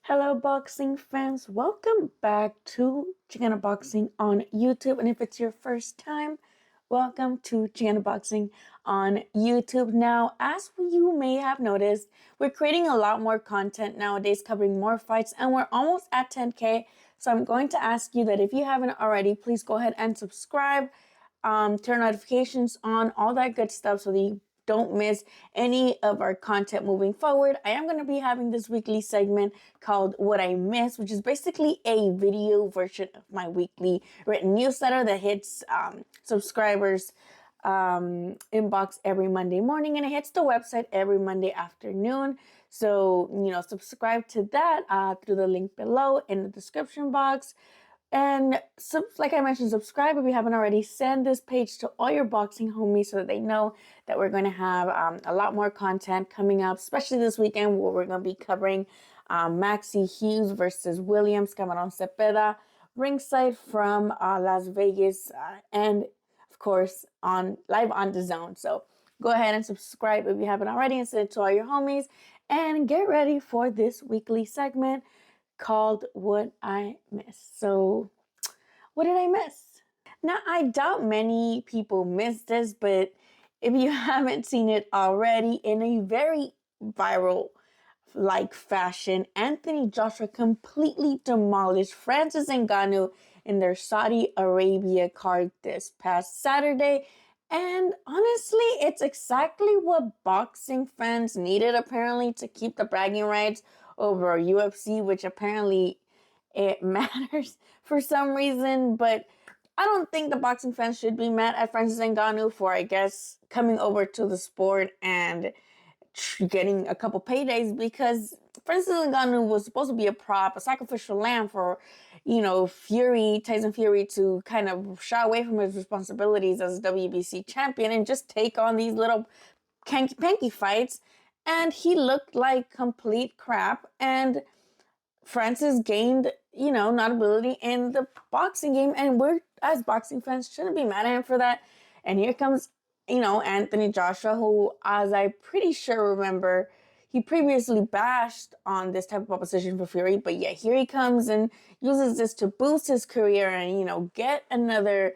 Hello, boxing fans. Welcome back to Xicana Boxing on YouTube. And if it's your first time, welcome to Xicana Boxing on YouTube. Now, as you may have noticed, we're creating a lot more content nowadays, covering more fights, and we're almost at 10K. So I'm going to ask you that if you haven't already, please go ahead and subscribe, turn notifications on, all that good stuff so that you don't miss any of our content moving forward. I am going to be having this weekly segment called What I Missed, which is basically a video version of my weekly written newsletter that hits subscribers inbox every Monday morning, and it hits the website every Monday afternoon. So, subscribe to that through the link below in the description box. And so, like I mentioned, subscribe if you haven't already. Send this page to all your boxing homies so that they know that we're going to have a lot more content coming up, especially this weekend where we're going to be covering Maxie Hughes versus Williams Cameron Cepeda, ringside from Las Vegas, and of course on live on the zone. So go ahead and subscribe if you haven't already, and send it to all your homies. And get ready for this weekly segment called What I Missed. So, what did I miss? Now, I doubt many people missed this, but if you haven't seen it already, in a very viral fashion, Anthony Joshua completely demolished Francis Ngannou in their Saudi Arabia card this past Saturday. And honestly, it's exactly what boxing fans needed, apparently, to keep the bragging rights over UFC, which apparently it matters for some reason. But I don't think the boxing fans should be mad at Francis Ngannou for, I guess, coming over to the sport and getting a couple paydays, because Francis Ngannou was supposed to be a prop, a sacrificial lamb for, Tyson Fury to kind of shy away from his responsibilities as WBC champion and just take on these little panky fights. And he looked like complete crap. And Francis gained, notability in the boxing game. And we're, as boxing fans, shouldn't be mad at him for that. And here comes, Anthony Joshua, who, as I pretty sure remember, he previously bashed on this type of opposition for Fury. But yeah, here he comes and uses this to boost his career and, get another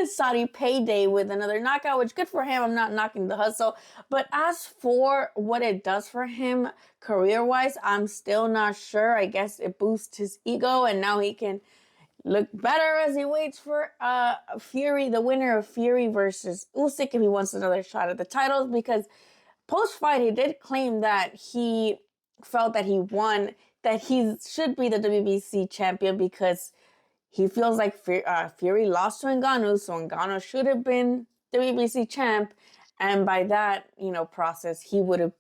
Saudi payday with another knockout, which good for him. I'm not knocking the hustle. But as for what it does for him career-wise, I'm still not sure. I guess it boosts his ego, and now he can look better as he waits for Fury, the winner of Fury versus Usyk, if he wants another shot at the titles. Because post-fight, he did claim that he felt that he won, that he should be the WBC champion because he feels like Fury lost to Ngannou, so Ngannou should have been WBC champ. And by that, process, he would have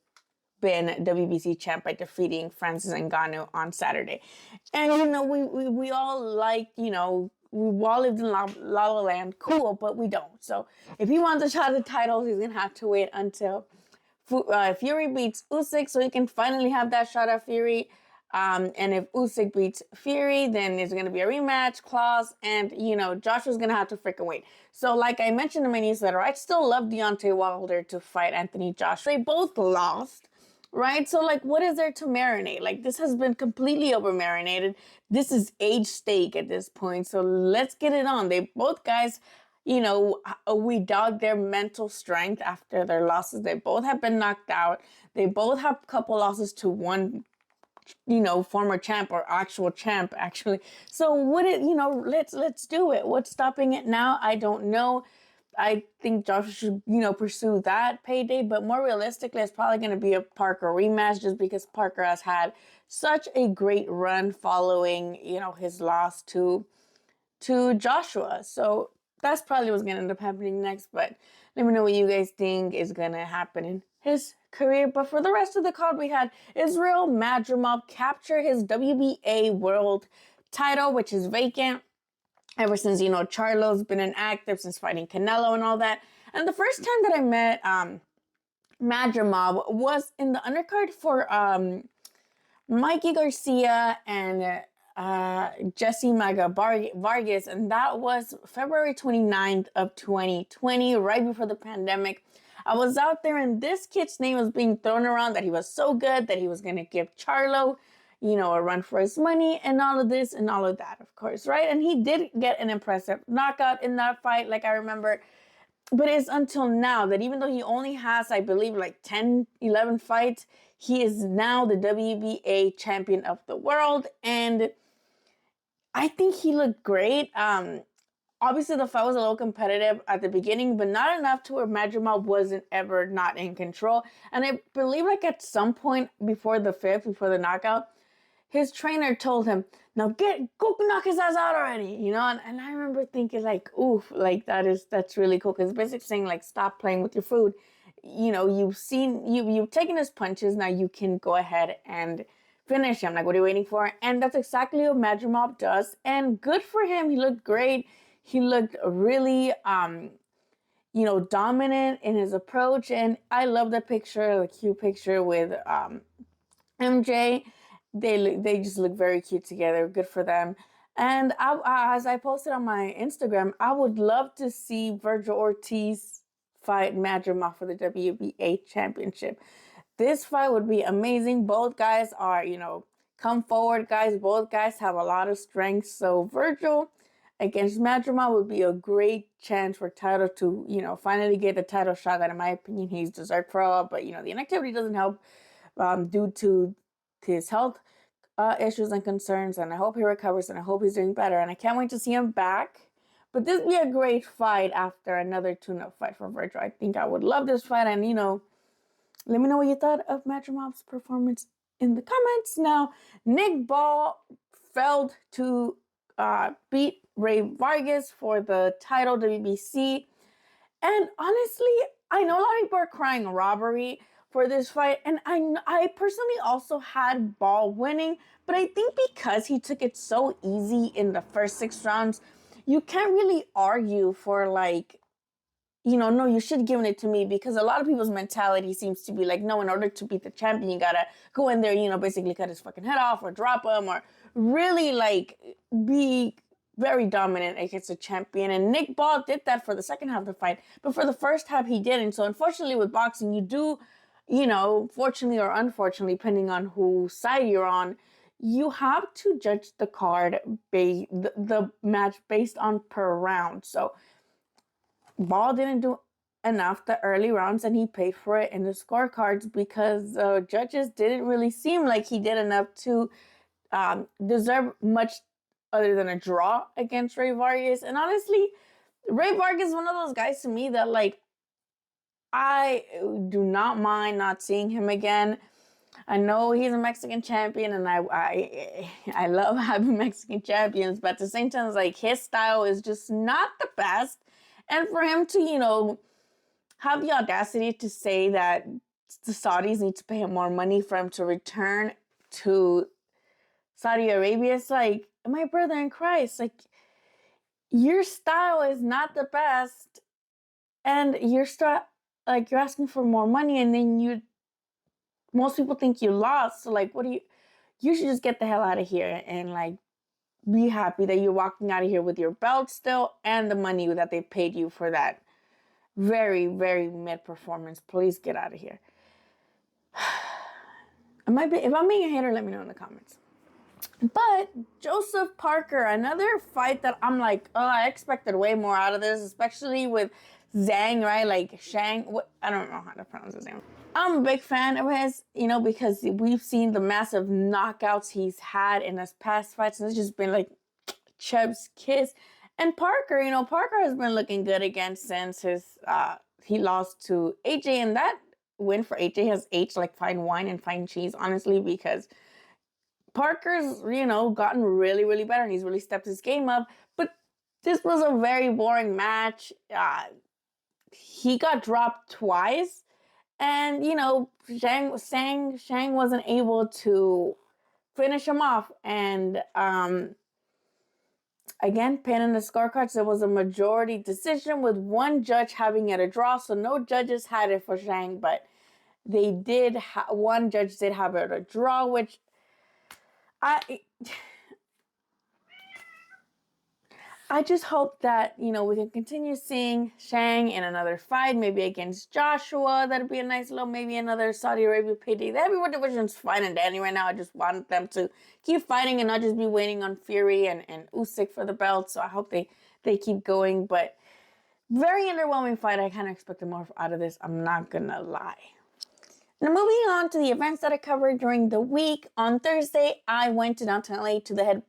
been WBC champ by defeating Francis Ngannou on Saturday. And, we all we all lived in La La Land, cool, but we don't. So if he wants a shot at the titles, he's going to have to wait until Fury beats Usyk so he can finally have that shot at Fury. And if Usyk beats Fury, then there's going to be a rematch clause, and, Joshua's going to have to freaking wait. So, like I mentioned in my newsletter, I'd still love Deontay Wilder to fight Anthony Joshua. They both lost, right? So, what is there to marinate? This has been completely over-marinated. This is age stake at this point, so let's get it on. They both guys, we dog their mental strength after their losses. They both have been knocked out. They both have a couple losses to one former champ or actual champ, actually. So let's do it. What's stopping it now? I don't know. I think Joshua should, pursue that payday, but more realistically, it's probably going to be a Parker rematch, just because Parker has had such a great run following, his loss to Joshua. So that's probably what's going to end up happening next, but let me know what you guys think is going to happen in his career. But for the rest of the card, we had Israel Madrimov capture his WBA world title, which is vacant ever since, Charlo's been inactive since fighting Canelo and all that. And the first time that I met Madrimov was in the undercard for Mikey Garcia and Jesse Maga Vargas, and that was February 29th of 2020, right before the pandemic. I was out there and this kid's name was being thrown around that he was so good, that he was going to give Charlo, a run for his money and all of this and all of that, of course, right? And he did get an impressive knockout in that fight, like I remember. But it's until now that even though he only has, I believe, like 10, 11 fights, he is now the WBA champion of the world. And I think he looked great. Obviously, the fight was a little competitive at the beginning, but not enough to where Madrimov wasn't ever not in control. And I believe like at some point before the knockout, his trainer told him, now go knock his ass out already, and I remember thinking like, oof, like that's really cool. Because basically saying like, stop playing with your food. You've taken his punches. Now you can go ahead and finish him. Like, what are you waiting for? And that's exactly what Madrimov does. And good for him. He looked great. He looked really, dominant in his approach. And I love the picture, the cute picture with MJ. They just look very cute together. Good for them. And as I posted on my Instagram, I would love to see Virgil Ortiz fight Madrimov for the WBA championship. This fight would be amazing. Both guys are, come forward guys. Both guys have a lot of strength. So Virgil against Madrimov would be a great chance for title to, finally get the title shot that, in my opinion, he's deserved for all. But, the inactivity doesn't help due to his health issues and concerns. And I hope he recovers and I hope he's doing better. And I can't wait to see him back. But this would be a great fight after another tune-up fight for Virgil. I think I would love this fight. And, let me know what you thought of Madrimov's performance in the comments. Now, Nick Ball failed to beat Ray Vargas for the title WBC. And honestly, I know a lot of people are crying robbery for this fight. And I personally also had Ball winning. But I think because he took it so easy in the first 6 rounds, you can't really argue for like, no, you should have given it to me, because a lot of people's mentality seems to be like, no, in order to beat the champion, you gotta go in there, basically cut his fucking head off or drop him or really like be very dominant against the champion. And Nick Ball did that for the second half of the fight, but for the first half he didn't. So unfortunately with boxing, you do, fortunately or unfortunately, depending on whose side you're on, you have to judge the card, the match based on per round. So Ball didn't do enough the early rounds, and he paid for it in the scorecards because judges didn't really seem like he did enough to deserve much other than a draw against Ray Vargas. And honestly, Ray Vargas is one of those guys to me that like, I do not mind not seeing him again. I know he's a Mexican champion, and I love having Mexican champions, but at the same time, it's like his style is just not the best. And for him to, have the audacity to say that the Saudis need to pay him more money for him to return to Saudi Arabia, it's like, my brother in Christ, like, your style is not the best, and you're asking for more money, and then most people think you lost. So like, you should just get the hell out of here and like be happy that you're walking out of here with your belt still and the money that they paid you for that very, very mid performance. Please get out of here. If I'm being a hater, let me know in the comments. But Joseph Parker, another fight that I'm like, oh, I expected way more out of this, especially with Zhang, right? Like Shang, I don't know how to pronounce his name. I'm a big fan of his, because we've seen the massive knockouts he's had in his past fights, and it's just been like chef's kiss. And Parker, Parker has been looking good again since he lost to AJ, and that win for AJ has aged like fine wine and fine cheese, honestly, because Parker's, gotten really, really better, and he's really stepped his game up. But this was a very boring match. He got dropped twice. And, Shang wasn't able to finish him off. And again, pin in the scorecards, there was a majority decision with one judge having it a draw. So no judges had it for Shang, but they did. One judge did have it a draw, which I I just hope that, we can continue seeing Shang in another fight, maybe against Joshua. That'd be a nice little, maybe another Saudi Arabia payday. The heavyweight division's fine and dandy right now. I just want them to keep fighting and not just be waiting on Fury and Usyk for the belt. So I hope they keep going. But very underwhelming fight. I kind of expected more out of this. I'm not going to lie. Now, moving on to the events that I covered during the week. On Thursday, I went to downtown LA to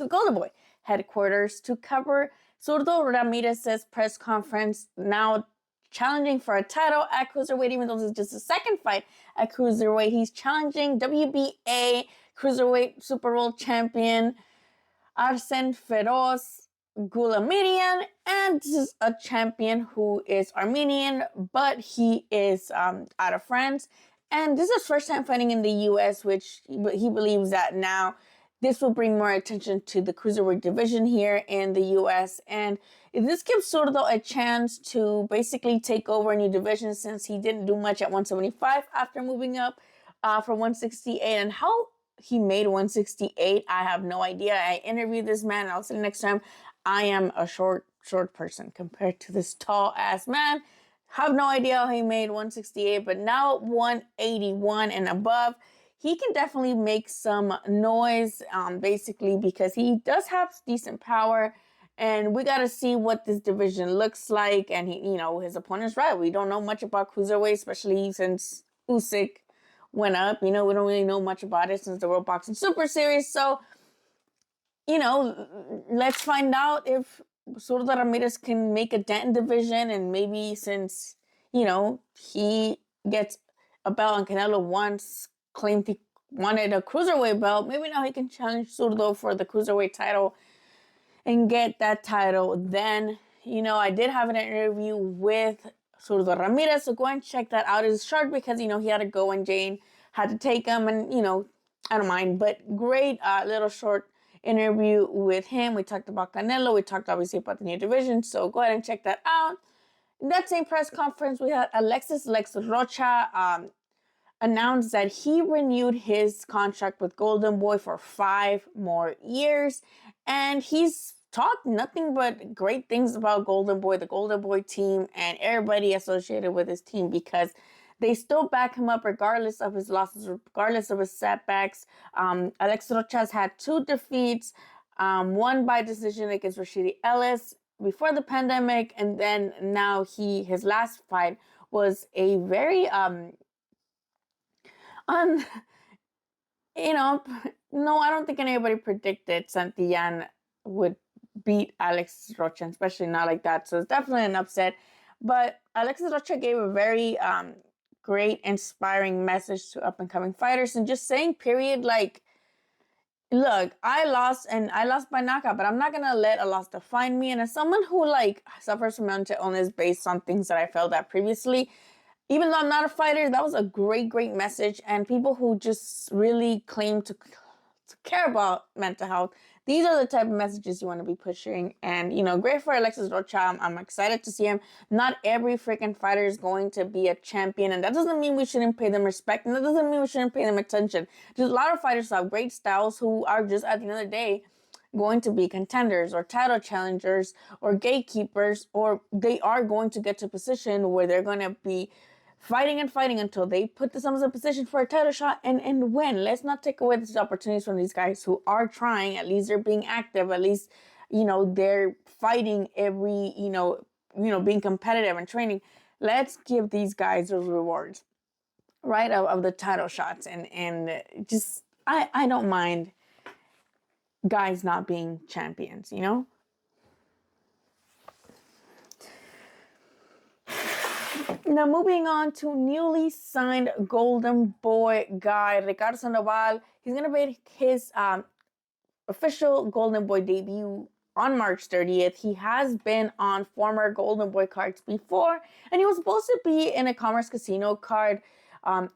Golden Boy headquarters to cover Zurdo Ramirez's press conference, now challenging for a title at cruiserweight, even though this is just his second fight at cruiserweight. He's challenging WBA cruiserweight Super Bowl champion Arsen Feroz Gulamirian, and this is a champion who is Armenian, but he is out of France. And this is his first time fighting in the U.S., which he believes that now this will bring more attention to the cruiserweight division here in the U.S. And this gives Zurdo a chance to basically take over a new division, since he didn't do much at 175 after moving up from 168. And how he made 168, I have no idea. I interviewed this man, and I'll say next time, I am a short person compared to this tall ass man. Have no idea how he made 168, but now 181 and above, he can definitely make some noise, basically, because he does have decent power, and we got to see what this division looks like. And his opponent's right. We don't know much about cruiserweight, especially since Usyk went up. We don't really know much about it since the World Boxing Super Series. So, let's find out if Zurdo Ramirez can make a dent in division, and maybe since, he gets a belt and Canelo once claimed he wanted a cruiserweight belt, maybe now he can challenge Zurdo for the cruiserweight title and get that title. Then, I did have an interview with Zurdo Ramirez, so go and check that out. It's short because, he had to go and Jane had to take him, and, I don't mind, but great little short interview with him. We talked about Canelo. We talked obviously about the new division, so go ahead and check that out. In that same press conference, we had Lex Rocha announced that he renewed his contract with Golden Boy for 5 more years, and he's talked nothing but great things about Golden Boy, the Golden Boy team, and everybody associated with his team, because they still back him up regardless of his losses, regardless of his setbacks. Alex Rocha's had 2 defeats, one by decision against Rashidi Ellis before the pandemic, and then now his last fight was a very no, I don't think anybody predicted Santillan would beat Alex Rocha, especially not like that. So it's definitely an upset. But Alexis Rocha gave a very great, inspiring message to up-and-coming fighters, and just saying, period, like, look, I lost by knockout, but I'm not going to let a loss define me. And as someone who, suffers from mental illness based on things that I failed at previously, even though I'm not a fighter, that was a great, great message. And people who just really claim to care about mental health, these are the type of messages you want to be pushing. And, great for Alexis Rocha. I'm excited to see him. Not every freaking fighter is going to be a champion. And that doesn't mean we shouldn't pay them respect. And that doesn't mean we shouldn't pay them attention. There's a lot of fighters who have great styles who are just, at the end of the day, going to be contenders or title challengers or gatekeepers, or they are going to get to a position where they're going to be fighting until they put themselves in a position for a title shot and win. Let's not take away these opportunities from these guys who are trying. At least they're being active. At least, they're fighting every, being competitive and training. Let's give these guys those rewards, right, of the title shots. And just, I don't mind guys not being champions, Now, moving on to newly signed Golden Boy guy, Ricardo Sandoval. He's going to make his official Golden Boy debut on March 30th. He has been on former Golden Boy cards before, and he was supposed to be in a Commerce Casino card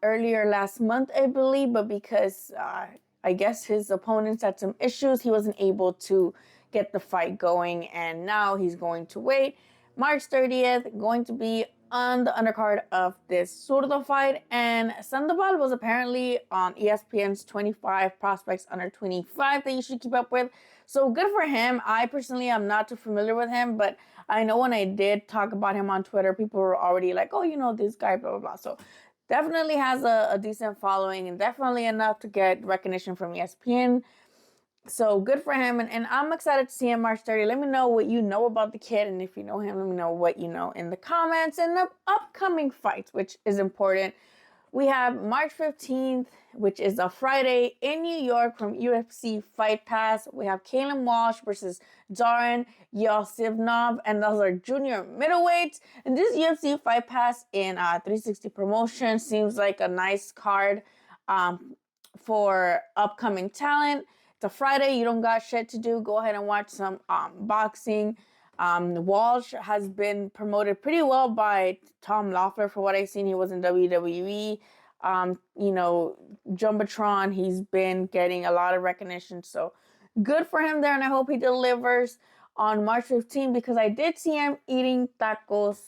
earlier last month, I believe, but because I guess his opponents had some issues, he wasn't able to get the fight going, and now he's going to wait. March 30th, going to be on the undercard of this Zurdo fight, and Sandoval was apparently on ESPN's 25 prospects under 25 that you should keep up with. So good for him. I personally am not too familiar with him, but I know when I did talk about him on Twitter, people were already like, oh, you know, this guy, blah, blah, blah. So definitely has a decent following and definitely enough to get recognition from ESPN. So good for him, and I'm excited to see him March 30. Let me know what you know about the kid, and if you know him, let me know what you know in the comments and the upcoming fights, which is important. We have March 15th, which is a Friday in New York from UFC Fight Pass. We have Kalen Walsh versus Zaran Yosivnov, and those are junior middleweights. And this UFC Fight Pass in 360 Promotion seems like a nice card for upcoming talent. It's a Friday. You don't got shit to do. Go ahead and watch some boxing. Walsh has been promoted pretty well by Tom Loeffler. For what I've seen, he was in WWE. You know, Jumbotron, he's been getting a lot of recognition. So good for him there, and I hope he delivers on March 15th, because I did see him eating tacos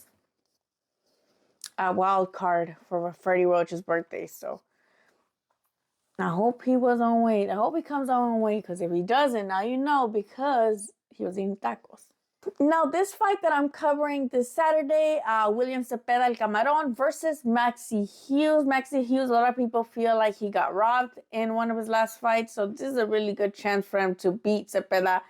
at Wild Card for Freddy Roach's birthday. So I hope he was on weight. I hope he comes on weight, because if he doesn't, now you know, because he was eating tacos. Now, this fight that I'm covering this Saturday, William Cepeda El Camarón versus Maxi Hughes. Maxi Hughes, a lot of people feel like he got robbed in one of his last fights. So this is a really good chance for him to beat Cepeda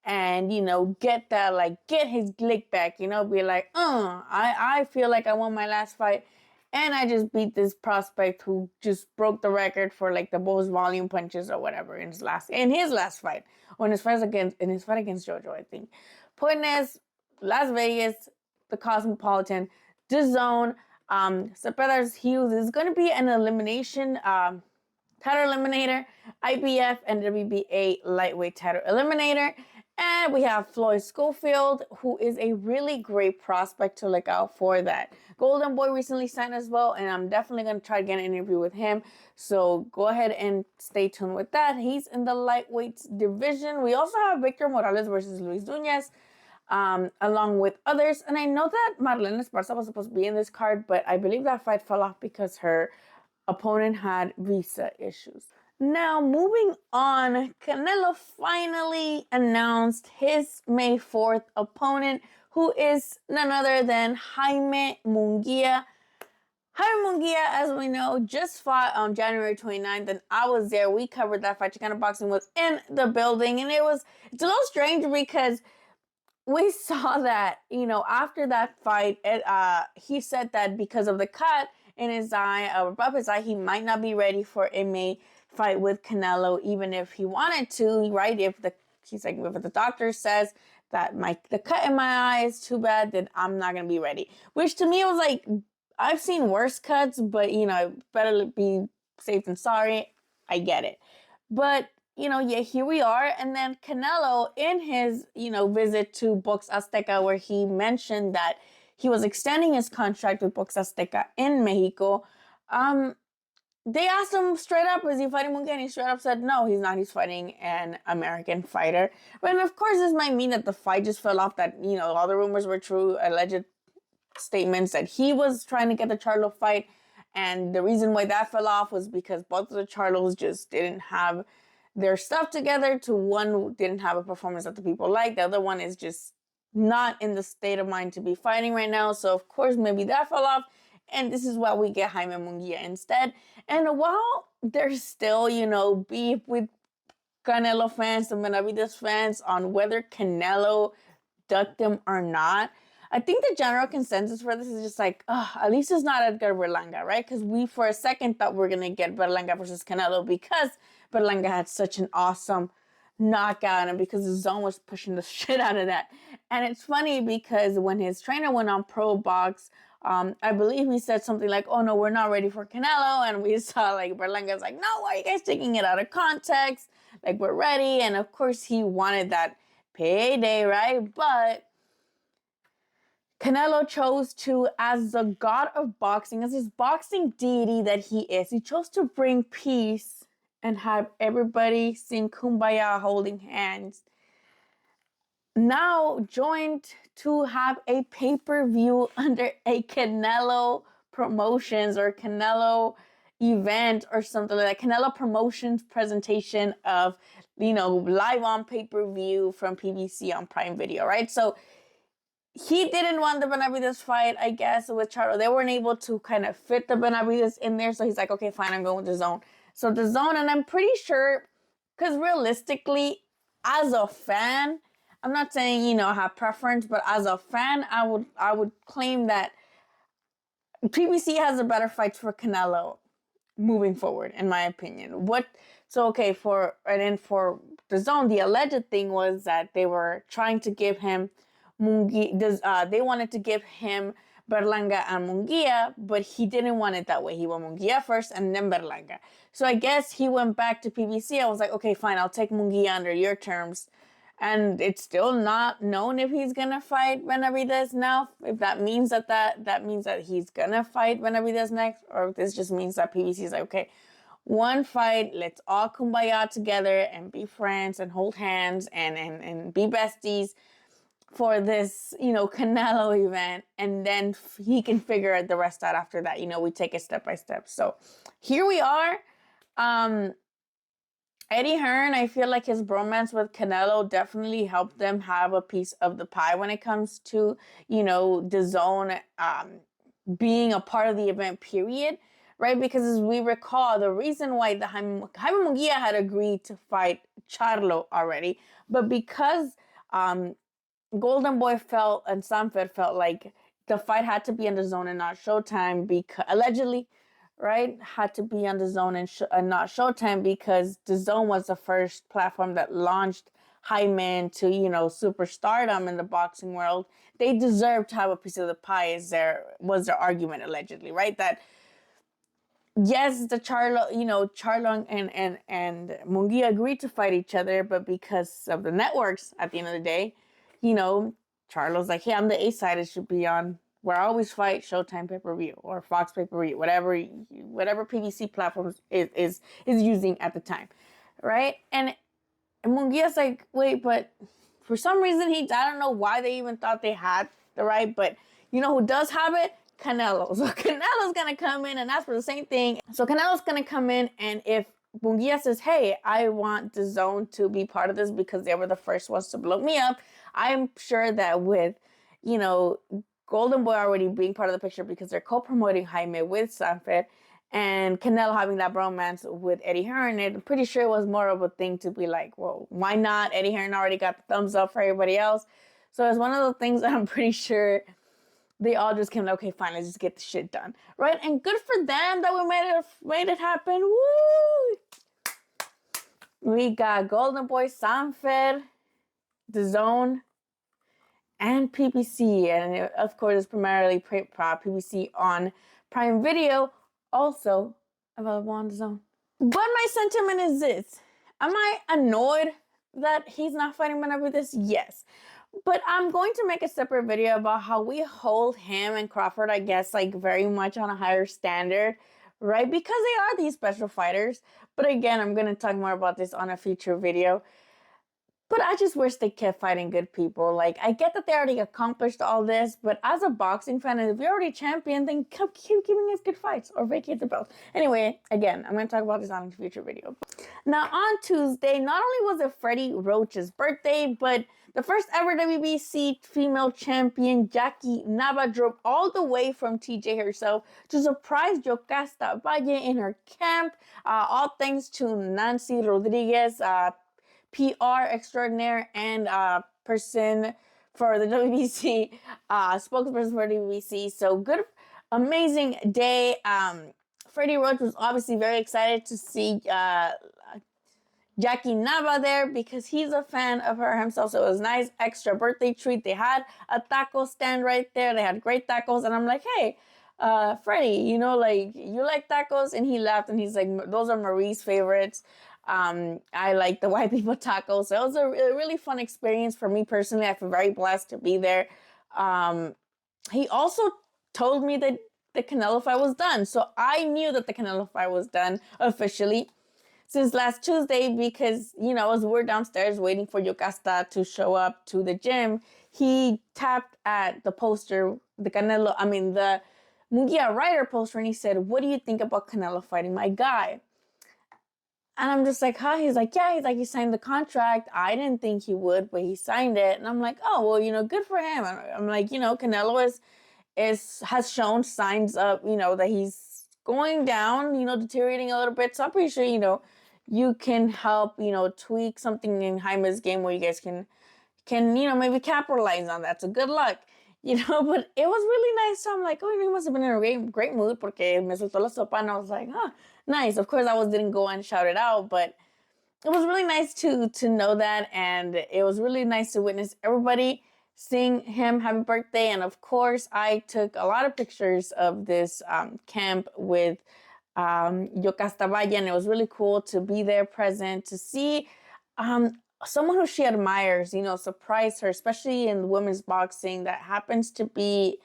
and, you know, get that, like, get his glick back, you know, be like, I feel like I won my last fight. And I just beat this prospect who just broke the record for like the most volume punches or whatever in his last fight. Or in his fight against Jojo, I think. Point is, Las Vegas, the Cosmopolitan, DAZN, Cepeda's Hughes is going to be an elimination title eliminator, IBF and WBA lightweight title eliminator. And we have Floyd Schofield, who is a really great prospect to look out for. That Golden Boy recently signed as well, and I'm definitely going to try to get an interview with him. So go ahead and stay tuned with that. He's in the lightweights division. We also have Victor Morales versus Luis Duñez, along with others. And I know that Marlene Esparza was supposed to be in this card, but I believe that fight fell off because her opponent had visa issues. Now, moving on, Canelo finally announced his May 4th opponent, who is none other than Jaime Munguia. Jaime Munguia, as we know, just fought on January 29th, and I was there. We covered that fight. Xicana Boxing was in the building, and it's a little strange because we saw that, you know, after that fight, he said that because of the cut in his eye, above his eye, he might not be ready for a May fight with Canelo, even if he wanted to, right? He's like, if the doctor says that the cut in my eye is too bad, then I'm not gonna be ready. Which to me was like, I've seen worse cuts, but you know, better be safe than sorry. I get it, but you know, yeah, here we are. And then Canelo, in his, you know, visit to Box Azteca, where he mentioned that he was extending his contract with Box Azteca in Mexico, they asked him straight up, is he fighting Munguia? And he straight up said, no, he's not. He's fighting an American fighter. But of course, this might mean that the fight just fell off, that, you know, all the rumors were true, alleged statements that he was trying to get the Charlo fight. And the reason why that fell off was because both of the Charlos just didn't have their stuff together. One didn't have a performance that the people liked. The other one is just not in the state of mind to be fighting right now. So, of course, maybe that fell off. And this is why we get Jaime Munguia instead. And while there's still, you know, beef with Canelo fans and Benavides fans on whether Canelo ducked him or not, I think the general consensus for this is just like, at least it's not Edgar Berlanga, right? Because we, for a second, thought we were going to get Berlanga versus Canelo because Berlanga had such an awesome knockout and because the zone was pushing the shit out of that. And it's funny because when his trainer went on Pro Box, I believe he said something like, oh no, we're not ready for Canelo. And we saw like Berlanga's like, no, why are you guys taking it out of context? Like, we're ready. And of course he wanted that payday, right? But Canelo chose to, as the god of boxing, as his boxing deity that he is, he chose to bring peace and have everybody sing Kumbaya holding hands. now joined to have a pay-per-view under a Canelo Promotions or Canelo event or something like that. Canelo Promotions presentation of, live on pay-per-view from PBC on Prime Video, right? So he didn't want the Benavidez fight, I guess, with Charlo. They weren't able to kind of fit the Benavidez in there. So he's like, okay, fine, I'm going with the Zone. So the Zone, and I'm pretty sure, because realistically, as a fan, I'm not saying, I have preference, but as a fan, I would claim that PBC has a better fight for Canelo moving forward, in my opinion. For the Zone, the alleged thing was that they were trying to give him they wanted to give him Berlanga and Munguia, but he didn't want it that way. He went Munguia first and then Berlanga. So I guess he went back to PBC. I was like, okay, fine, I'll take Munguia under your terms. And it's still not known if he's gonna fight Benavidez now. If that means that means that he's gonna fight Benavidez next, or if this just means that PBC is like, okay, one fight, let's all kumbaya together and be friends and hold hands and be besties for this, Canelo event, and then he can figure the rest out after that. We take it step by step. So here we are. Eddie Hearn, I feel like his bromance with Canelo definitely helped them have a piece of the pie when it comes to, the Zone being a part of the event, period. Right? Because as we recall, the reason why Jaime Munguia had agreed to fight Charlo already, but because Golden Boy and Sanford felt like the fight had to be on the Zone and not Showtime, because allegedly, right, had to be on the Zone and not Showtime, because the Zone was the first platform that launched Jaime to, superstardom in the boxing world. They deserved to have a piece of the pie, was their argument, allegedly, right? That yes, the Charlo and Munguia agreed to fight each other, but because of the networks at the end of the day, Charlo's like, hey, I'm the A side. It should be on where I always fight, Showtime pay-per-view or Fox pay-per-view, whatever PBC platforms is using at the time, right? And Munguia's like, wait, but for some reason I don't know why they even thought they had the right, but who does have it? Canelo. So Canelo's gonna come in and ask for the same thing. So Canelo's gonna come in, and if Munguia says, hey, I want the Zone to be part of this because they were the first ones to blow me up, I'm sure that with, Golden Boy already being part of the picture because they're co-promoting Jaime with Sanford, and Canelo having that bromance with Eddie Hearn, I'm pretty sure it was more of a thing to be like, well, why not? Eddie Hearn already got the thumbs up for everybody else. So it's one of the things that I'm pretty sure they all just came like, okay, fine, let's just get the shit done, right? And good for them that we made it happen. Woo! We got Golden Boy, Sanford, the Zone, and PBC, and of course, it's primarily PBC on Prime Video, also available on the Zone. But my sentiment is this: am I annoyed that he's not fighting Benavidez? Yes. But I'm going to make a separate video about how we hold him and Crawford, I guess, like very much on a higher standard, right? Because they are these special fighters. But again, I'm going to talk more about this on a future video. But I just wish they kept fighting good people. Like, I get that they already accomplished all this, but as a boxing fan, if you're already champion, then keep giving us good fights or vacate the belt. Anyway, again, I'm going to talk about this on a future video. Now, on Tuesday, not only was it Freddy Roach's birthday, but the first ever WBC female champion, Jackie Nava, drove all the way from TJ herself to surprise Yocasta Valle in her camp. All thanks to Nancy Rodriguez, PR extraordinaire and person for the WBC, spokesperson for the WBC. So good, amazing day. Freddy Roach was obviously very excited to see Jackie Nava there because he's a fan of her himself. So it was nice extra birthday treat. They had a taco stand right there. They had great tacos, and I'm like, hey, Freddy, like you like tacos? And he laughed and he's like, those are Marie's favorites. I like the white people tacos. So it was a really fun experience for me personally. I feel very blessed to be there. He also told me that the Canelo fight was done. So I knew that the Canelo fight was done officially. since last Tuesday because, as we're downstairs waiting for Yocasta to show up to the gym, he tapped at the poster, the Munguia Rider poster, and he said, "What do you think about Canelo fighting my guy?" And I'm just like, huh? He's like, yeah. He's like, he signed the contract. I didn't think he would, but he signed it. And I'm like, oh, well, good for him. I'm like, Canelo has shown signs of, that he's going down, deteriorating a little bit. So I'm pretty sure, you can help, tweak something in Jaime's game where you guys can, maybe capitalize on that. So good luck. But it was really nice. So I'm like, oh, he must have been in a great mood porque me soltó la sopa, and I was like, oh, nice. Of course, didn't go and shout it out, but it was really nice to know that, and it was really nice to witness everybody sing him happy birthday. And of course, I took a lot of pictures of this camp with Yocasta Valle, and it was really cool to be there present, to see someone who she admires, surprise her, especially in women's boxing that happens to be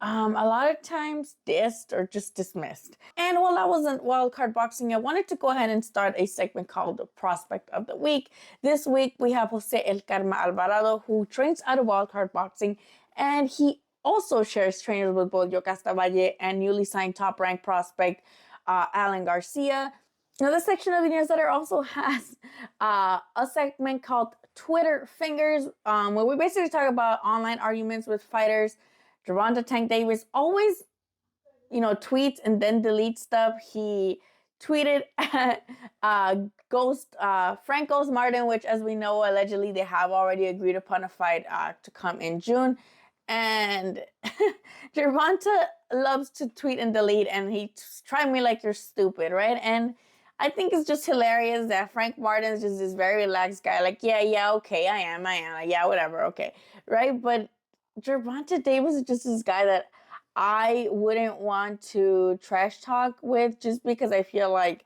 a lot of times dissed or just dismissed. And while I was in wildcard boxing, I wanted to go ahead and start a segment called the Prospect of the Week. This week we have Jose El Karma Alvarado, who trains out of wildcard boxing, and he also shares trainers with both Yocasta Valle and newly signed top ranked prospect Alan Garcia. Now, this section of the newsletter also has a segment called Twitter Fingers, where we basically talk about online arguments with fighters. Gervonta Tank Davis always, tweets and then deletes stuff. He tweeted at Frank Ghost Martin, which, as we know, allegedly they have already agreed upon a fight to come in June. And Gervonta loves to tweet and delete, and he tried me like you're stupid, right? And I think it's just hilarious that Frank Martin's just this very relaxed guy, like, yeah, okay, I am, yeah, whatever, okay, right? But Gervonta Davis is just this guy that I wouldn't want to trash talk with, just because I feel like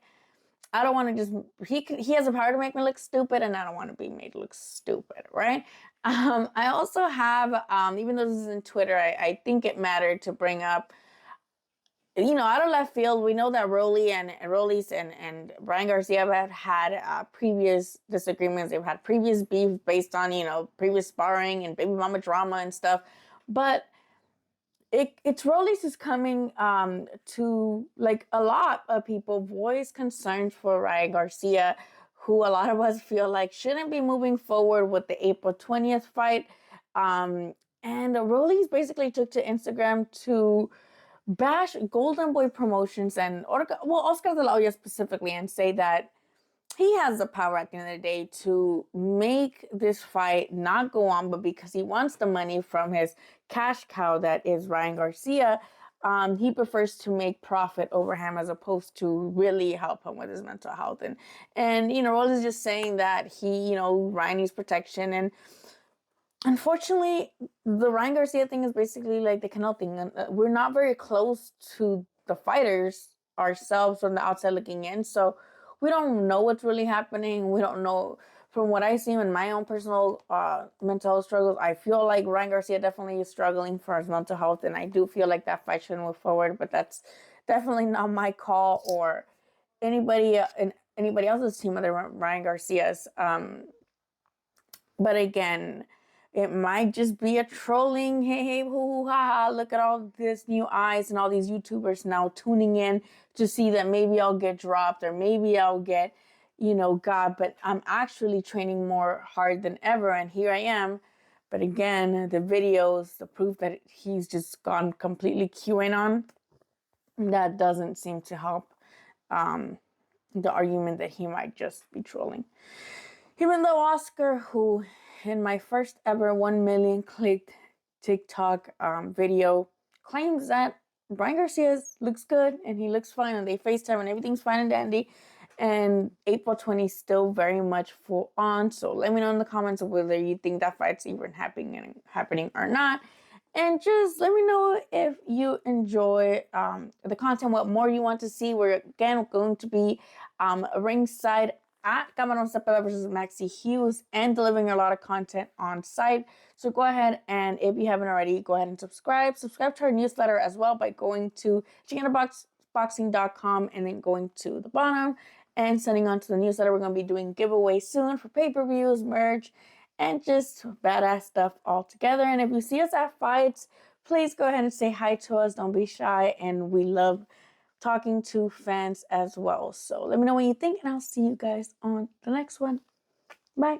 I don't want to just, he has the power to make me look stupid, and I don't want to be made look stupid, right? I also have, even though this is in Twitter, I think it mattered to bring up, out of left field, we know that Rolly's and Brian Garcia have had previous disagreements. They've had previous beef based on, previous sparring and baby mama drama and stuff. But it's Rolly's is coming to, like, a lot of people voice concerns for Ryan Garcia, who a lot of us feel like shouldn't be moving forward with the April 20th fight. And Rolly's basically took to Instagram to bash Golden Boy Promotions and Oscar de la Hoya specifically, and say that he has the power at the end of the day to make this fight not go on, but because he wants the money from his cash cow that is Ryan Garcia, he prefers to make profit over him as opposed to really help him with his mental health. And Rose is just saying that he, Ryan needs protection. And unfortunately, the Ryan Garcia thing is basically like the Canelo thing. We're not very close to the fighters ourselves from the outside looking in, so we don't know what's really happening. We don't know. From what I see in my own personal mental health struggles, I feel like Ryan Garcia definitely is struggling for his mental health, and I do feel like that fight should move forward, but that's definitely not my call or anybody else's team other than Ryan Garcia's. But again, it might just be a trolling, hey, hoo, ha, ha, look at all this new eyes and all these YouTubers now tuning in to see that maybe I'll get dropped or maybe I'll get, God, but I'm actually training more hard than ever, and here I am. But again, the videos, the proof that he's just gone completely QAnon, that doesn't seem to help the argument that he might just be trolling. Even though Oscar, who in my first ever 1 million clicked TikTok video, claims that Brian Garcia looks good and he looks fine and they FaceTime and everything's fine and dandy, and April 20 is still very much full on. So let me know in the comments of whether you think that fight's even happening or not. And just let me know if you enjoy the content, what more you want to see. We're again going to be ringside at Cameron Cepeda versus Maxi Hughes and delivering a lot of content on site. So go ahead, and if you haven't already, go ahead and subscribe. Subscribe to our newsletter as well by going to XicanaBoxing.com and then going to the bottom and sending on to the newsletter. We're going to be doing giveaways soon for pay-per-views, merch, and just badass stuff all together. And if you see us at fights, please go ahead and say hi to us. Don't be shy. And we love talking to fans as well. So let me know what you think, and I'll see you guys on the next one. Bye.